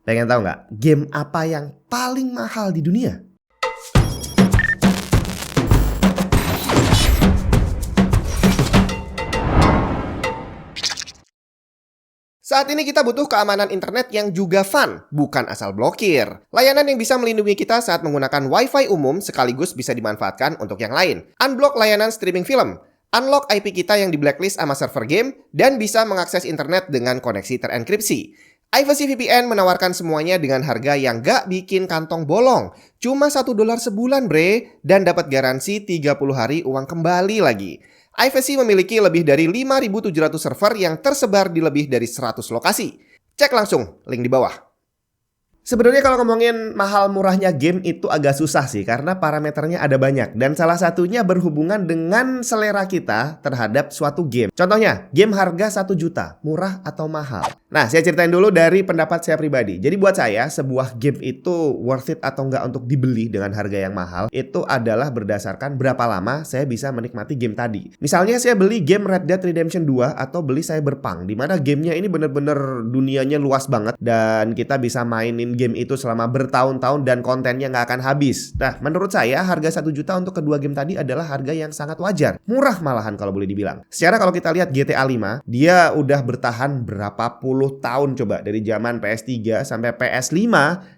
Pengen tahu nggak? Game apa yang paling mahal di dunia? Saat ini kita butuh keamanan internet yang juga fun, bukan asal blokir. Layanan yang bisa melindungi kita saat menggunakan Wi-Fi umum sekaligus bisa dimanfaatkan untuk yang lain. Unblock layanan streaming film. Unlock IP kita yang di blacklist sama server game, dan bisa mengakses internet dengan koneksi terenkripsi. Ivacy VPN menawarkan semuanya dengan harga yang gak bikin kantong bolong. Cuma $1 sebulan bre, dan dapat garansi 30 hari uang kembali lagi. Ivacy memiliki lebih dari 5.700 server yang tersebar di lebih dari 100 lokasi. Cek langsung link di bawah. Sebenarnya kalau ngomongin mahal murahnya game itu agak susah sih karena parameternya ada banyak dan salah satunya berhubungan dengan selera kita terhadap suatu game. Contohnya, game harga 1 juta, murah atau mahal? Nah, saya ceritain dulu dari pendapat saya pribadi. Jadi buat saya, sebuah game itu worth it atau enggak untuk dibeli dengan harga yang mahal itu adalah berdasarkan berapa lama saya bisa menikmati game tadi. Misalnya saya beli game Red Dead Redemption 2 atau beli Cyberpunk, di mana gamenya ini bener-bener dunianya luas banget dan kita bisa mainin game itu selama bertahun-tahun dan kontennya nggak akan habis. Nah, menurut saya harga 1 juta untuk kedua game tadi adalah harga yang sangat wajar. Murah malahan kalau boleh dibilang. Secara kalau kita lihat GTA 5, dia udah bertahan berapa puluh tahun coba. Dari zaman PS3 sampai PS5,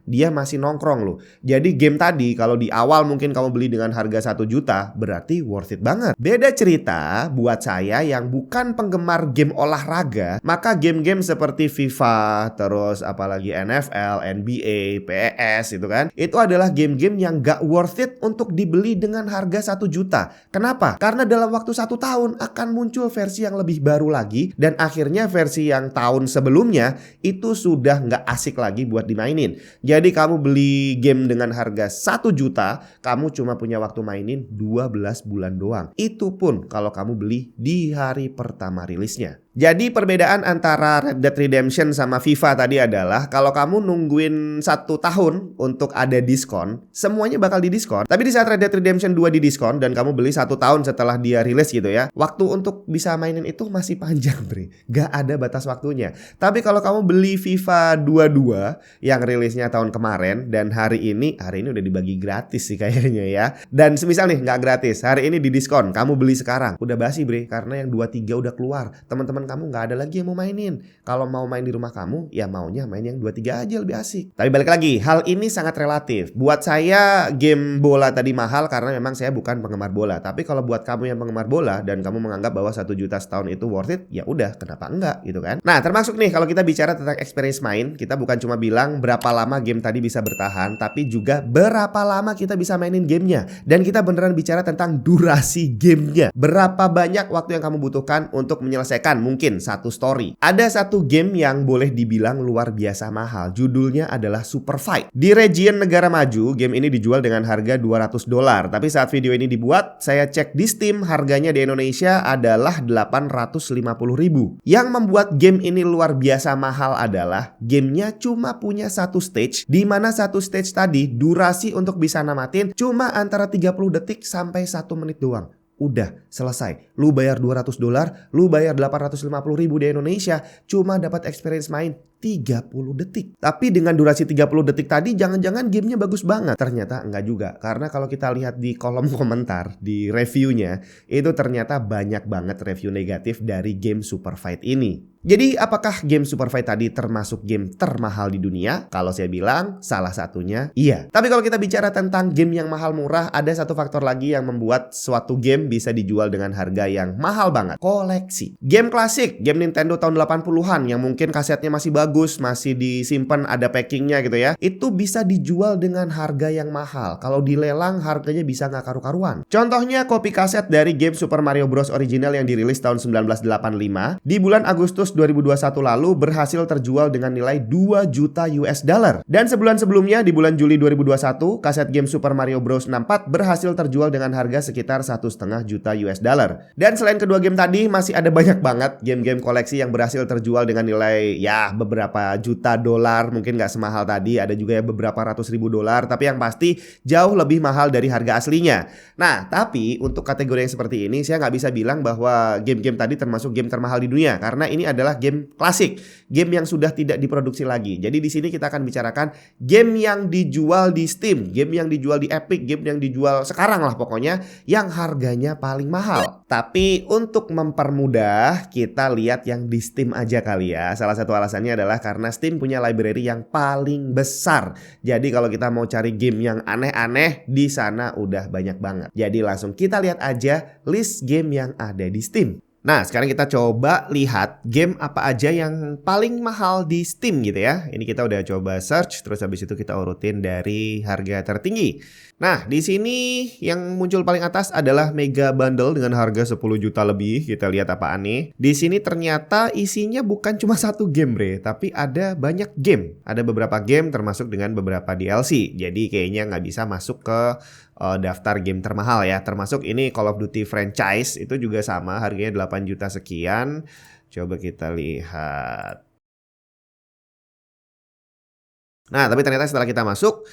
dia masih nongkrong loh. Jadi game tadi kalau di awal mungkin kamu beli dengan harga 1 juta, berarti worth it banget. Beda cerita buat saya yang bukan penggemar game olahraga, maka game-game seperti FIFA, terus apalagi NFL, NBA, PES itu kan, itu adalah game-game yang gak worth it untuk dibeli dengan harga 1 juta. Kenapa? Karena dalam waktu 1 tahun akan muncul versi yang lebih baru lagi, dan akhirnya versi yang tahun sebelumnya itu sudah gak asik lagi buat dimainin. Jadi kamu beli game dengan harga 1 juta, kamu cuma punya waktu mainin 12 bulan doang. Itu pun kalau kamu beli di hari pertama rilisnya. Jadi perbedaan antara Red Dead Redemption sama FIFA tadi adalah kalau kamu nungguin 1 tahun untuk ada diskon, semuanya bakal didiskon. Tapi di saat Red Dead Redemption 2 didiskon dan kamu beli 1 tahun setelah dia rilis gitu ya, waktu untuk bisa mainin itu masih panjang bre, gak ada batas waktunya. Tapi kalau kamu beli FIFA 22 yang rilisnya tahun kemarin dan hari ini udah dibagi gratis sih kayaknya ya. Dan semisal nih gak gratis, hari ini didiskon, kamu beli sekarang, udah basi bre, karena yang 23 udah keluar. Teman-teman kamu nggak ada lagi yang mau mainin. Kalau mau main di rumah kamu, ya maunya main yang 23 aja lebih asik. Tapi balik lagi, hal ini sangat relatif. Buat saya game bola tadi mahal karena memang saya bukan penggemar bola. Tapi kalau buat kamu yang penggemar bola dan kamu menganggap bahwa 1 juta setahun itu worth it, ya udah, kenapa enggak gitu kan? Nah, termasuk nih kalau kita bicara tentang experience main, kita bukan cuma bilang berapa lama game tadi bisa bertahan, tapi juga berapa lama kita bisa mainin gamenya. Dan kita beneran bicara tentang durasi gamenya. Berapa banyak waktu yang kamu butuhkan untuk menyelesaikan mungkin satu story. Ada satu game yang boleh dibilang luar biasa mahal. Judulnya adalah Super Fight. Di region negara maju, game ini dijual dengan harga $200. Tapi saat video ini dibuat, saya cek di Steam, harganya di Indonesia adalah 850.000. Yang membuat game ini luar biasa mahal adalah gamenya cuma punya satu stage, di mana satu stage tadi durasi untuk bisa namatin cuma antara 30 detik sampai 1 menit doang. Udah selesai. Lu bayar $200, lu bayar 850.000 di Indonesia, cuma dapat experience main 30 detik. Tapi dengan durasi 30 detik tadi, jangan-jangan gamenya bagus banget. Ternyata enggak juga. Karena kalau kita lihat di kolom komentar, di reviewnya, itu ternyata banyak banget review negatif dari game Super Fight ini. Jadi apakah game Super Fight tadi termasuk game termahal di dunia? Kalau saya bilang salah satunya iya. Tapi kalau kita bicara tentang game yang mahal murah, ada satu faktor lagi yang membuat suatu game bisa dijual dengan harga yang mahal banget. Koleksi. Game klasik, game Nintendo tahun 80-an yang mungkin kasetnya masih bagus, masih disimpan ada packingnya gitu ya. Itu bisa dijual dengan harga yang mahal. Kalau dilelang harganya bisa nggak karu-karuan. Contohnya kopi kaset dari game Super Mario Bros. Original yang dirilis tahun 1985. Di bulan Agustus 2021 lalu berhasil terjual dengan nilai 2 juta US dollar. Dan sebulan sebelumnya di bulan Juli 2021, kaset game Super Mario Bros 64 berhasil terjual dengan harga sekitar 1,5 juta US dollar. Dan selain kedua game tadi, masih ada banyak banget game-game koleksi yang berhasil terjual dengan nilai ya beberapa beberapa juta dolar, mungkin nggak semahal tadi, ada juga yang beberapa ratus ribu dolar, tapi yang pasti jauh lebih mahal dari harga aslinya. Nah, tapi untuk kategori yang seperti ini saya nggak bisa bilang bahwa game-game tadi termasuk game termahal di dunia, karena ini adalah game klasik, game yang sudah tidak diproduksi lagi. Jadi di sini kita akan bicarakan game yang dijual di Steam, game yang dijual di Epic, game yang dijual sekarang lah pokoknya, yang harganya paling mahal. Tapi untuk mempermudah, kita lihat yang di Steam aja kali ya. Salah satu alasannya adalah karena Steam punya library yang paling besar. Jadi kalau kita mau cari game yang aneh-aneh, di sana udah banyak banget. Jadi langsung kita lihat aja list game yang ada di Steam. Nah, sekarang kita coba lihat game apa aja yang paling mahal di Steam gitu ya. Ini kita udah coba search, terus habis itu kita urutin dari harga tertinggi. Nah, di sini yang muncul paling atas adalah Mega Bundle dengan harga 10 juta lebih. Kita lihat apaan nih. Di sini ternyata isinya bukan cuma satu game, Bre, tapi ada banyak game. Ada beberapa game termasuk dengan beberapa DLC. Jadi kayaknya nggak bisa masuk ke daftar game termahal ya. Termasuk ini Call of Duty franchise, itu juga sama, harganya 8 juta sekian. Coba kita lihat. Nah, tapi ternyata setelah kita masuk,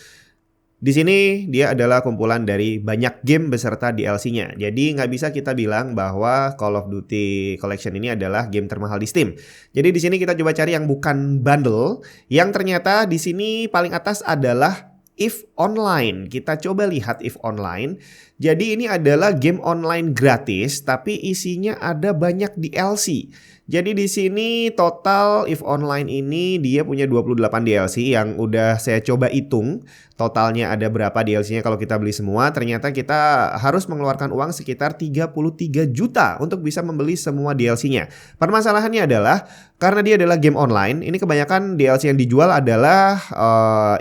di sini dia adalah kumpulan dari banyak game beserta DLC-nya. Jadi nggak bisa kita bilang bahwa Call of Duty Collection ini adalah game termahal di Steam. Jadi di sini kita coba cari yang bukan bundle, yang ternyata di sini paling atas adalah EVE Online. Kita coba lihat EVE Online. Jadi ini adalah game online gratis, tapi isinya ada banyak DLC. Jadi di sini total EVE Online ini dia punya 28 DLC yang udah saya coba hitung. Totalnya ada berapa DLC-nya kalau kita beli semua. Ternyata kita harus mengeluarkan uang sekitar 33 juta untuk bisa membeli semua DLC-nya. Permasalahannya adalah karena dia adalah game online, ini kebanyakan DLC yang dijual adalah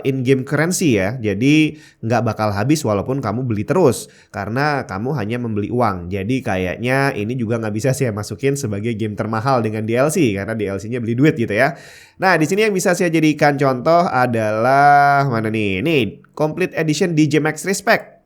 in-game currency ya. Jadi nggak bakal habis walaupun kamu beli terus, karena kamu hanya membeli uang. Jadi kayaknya ini juga nggak bisa saya masukin sebagai game termahal dengan DLC, karena DLC-nya beli duit gitu ya. Nah, di sini yang bisa saya jadikan contoh adalah mana nih? Nih, Complete Edition DJ Max Respect.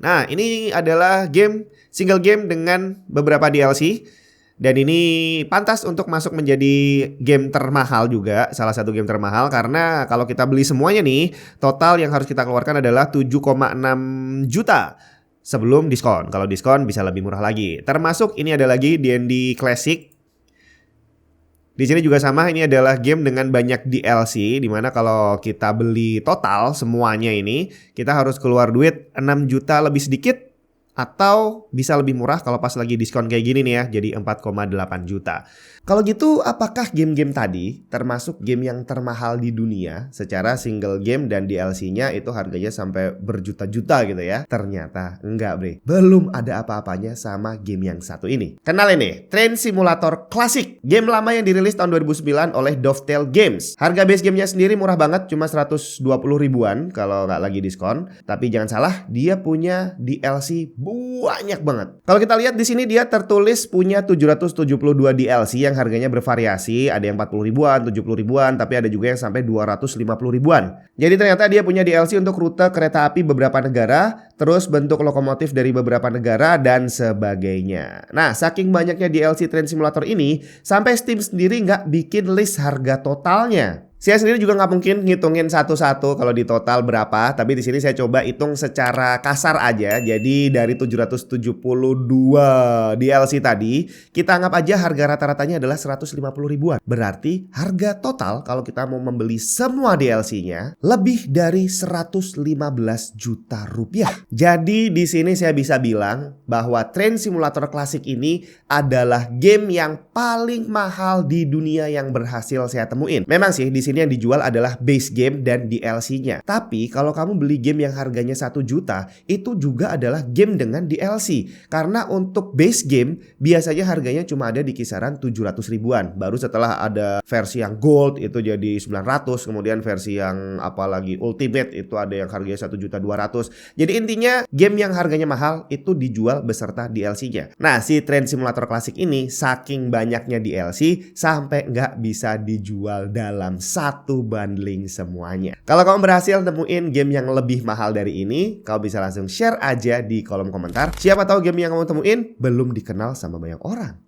Nah, ini adalah game single game dengan beberapa DLC. Dan ini pantas untuk masuk menjadi game termahal juga, salah satu game termahal, karena kalau kita beli semuanya nih, total yang harus kita keluarkan adalah 7,6 juta sebelum diskon. Kalau diskon bisa lebih murah lagi. Termasuk ini ada lagi D&D Classic. Di sini juga sama, ini adalah game dengan banyak DLC, dimana kalau kita beli total semuanya ini, kita harus keluar duit 6 juta lebih sedikit, atau bisa lebih murah kalau pas lagi diskon kayak gini nih ya, jadi 4,8 juta. Kalau gitu, apakah game-game tadi termasuk game yang termahal di dunia? Secara single game dan DLC-nya itu harganya sampai berjuta-juta gitu ya. Ternyata enggak, Bre. Belum ada apa-apanya sama game yang satu ini. Kenalin nih, Train Simulator Classic. Game lama yang dirilis tahun 2009 oleh Dovetail Games. Harga base gamenya sendiri murah banget, cuma 120 ribuan kalau nggak lagi diskon. Tapi jangan salah, dia punya DLC banyak banget. Kalau kita lihat di sini dia tertulis punya 772 DLC yang harganya bervariasi, ada yang 40 ribuan, 70 ribuan, tapi ada juga yang sampai 250 ribuan. Jadi ternyata dia punya DLC untuk rute kereta api beberapa negara, terus bentuk lokomotif dari beberapa negara, dan sebagainya. Nah, saking banyaknya DLC Train Simulator ini, sampai Steam sendiri nggak bikin list harga totalnya. Saya sendiri juga nggak mungkin ngitungin satu-satu kalau di total berapa, tapi di sini saya coba hitung secara kasar aja. Jadi dari 772 DLC tadi, kita anggap aja harga rata-ratanya adalah 150 ribuan. Berarti harga total kalau kita mau membeli semua DLC-nya lebih dari 115 juta rupiah. Jadi di sini saya bisa bilang bahwa Train Simulator Classic ini adalah game yang paling mahal di dunia yang berhasil saya temuin. Memang sih di sini yang dijual adalah base game dan DLC-nya. Tapi kalau kamu beli game yang harganya 1 juta, itu juga adalah game dengan DLC. Karena untuk base game biasanya harganya cuma ada di kisaran 700 ribuan. Baru setelah ada versi yang gold itu jadi 900, kemudian versi yang apalagi ultimate itu ada yang harganya 1.200.000. Jadi intinya game yang harganya mahal itu dijual beserta DLC-nya. Nah, si Train Simulator Classic ini saking banyaknya DLC sampai nggak bisa dijual dalam satu bundling semuanya. Kalau kamu berhasil nemuin game yang lebih mahal dari ini, kamu bisa langsung share aja di kolom komentar. Siapa tahu game yang kamu temuin belum dikenal sama banyak orang.